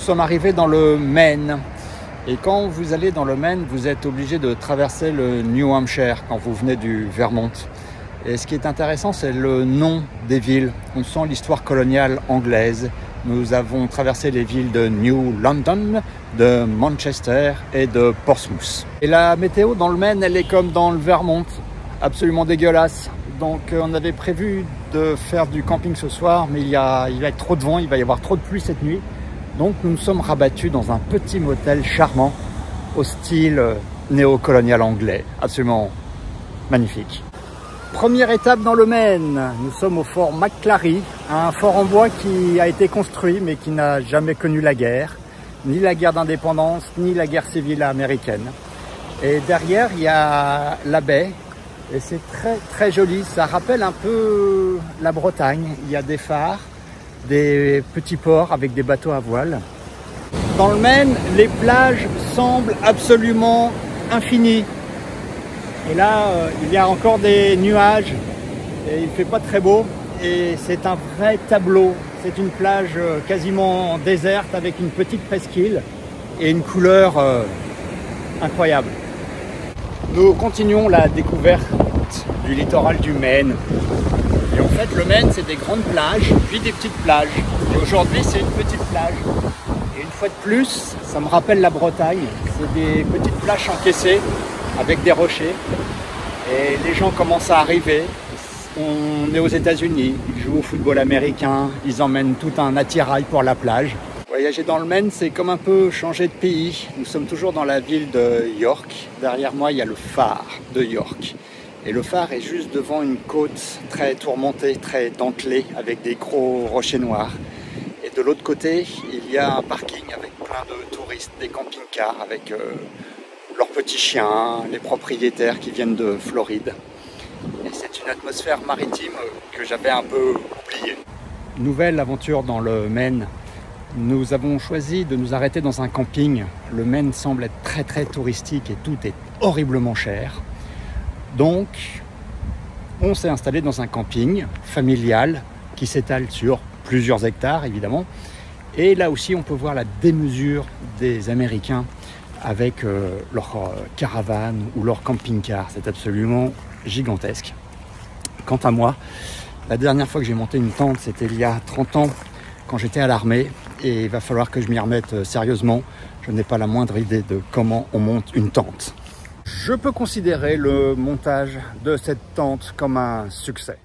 Nous sommes arrivés dans le Maine. Et quand vous allez dans le Maine, vous êtes obligé de traverser le New Hampshire quand vous venez du Vermont. Et ce qui est intéressant, c'est le nom des villes. On sent l'histoire coloniale anglaise. Nous avons traversé les villes de New London, de Manchester et de Portsmouth. Et la météo dans le Maine, elle est comme dans le Vermont, absolument dégueulasse. Donc on avait prévu de faire du camping ce soir, mais il va être trop de vent, il va y avoir trop de pluie cette nuit. Donc nous nous sommes rabattus dans un petit motel charmant au style néocolonial anglais, absolument magnifique. Première étape dans le Maine, nous sommes au fort McClary, un fort en bois qui a été construit mais qui n'a jamais connu la guerre, ni la guerre d'indépendance, ni la guerre civile américaine. Et derrière, il y a la baie, et c'est très très joli, ça rappelle un peu la Bretagne. Il y a des phares, des petits ports avec des bateaux à voile. Dans le Maine, les plages semblent absolument infinies. Et là, il y a encore des nuages et il ne fait pas très beau. Et c'est un vrai tableau. C'est une plage quasiment déserte avec une petite presqu'île et une couleur incroyable. Nous continuons la découverte du littoral du Maine. Et en fait, le Maine, c'est des grandes plages, puis des petites plages. Et aujourd'hui, c'est une petite plage. Et une fois de plus, ça me rappelle la Bretagne. C'est des petites plages encaissées avec des rochers. Et les gens commencent à arriver. On est aux États-Unis, ils jouent au football américain, ils emmènent tout un attirail pour la plage. Voyager dans le Maine, c'est comme un peu changer de pays. Nous sommes toujours dans la ville de York. Derrière moi, il y a le phare de York. Et le phare est juste devant une côte très tourmentée, très dentelée, avec des gros rochers noirs. Et de l'autre côté, il y a un parking avec plein de touristes, des camping-cars avec leurs petits chiens, les propriétaires qui viennent de Floride. Et c'est une atmosphère maritime que j'avais un peu oubliée. Nouvelle aventure dans le Maine. Nous avons choisi de nous arrêter dans un camping. Le Maine semble être très très touristique et tout est horriblement cher. Donc, on s'est installé dans un camping familial qui s'étale sur plusieurs hectares évidemment. Et là aussi, on peut voir la démesure des Américains avec leur caravane ou leur camping-car. C'est absolument gigantesque. Quant à moi, la dernière fois que j'ai monté une tente, c'était il y a 30 ans quand j'étais à l'armée et il va falloir que je m'y remette sérieusement. Je n'ai pas la moindre idée de comment on monte une tente. Je peux considérer le montage de cette tente comme un succès.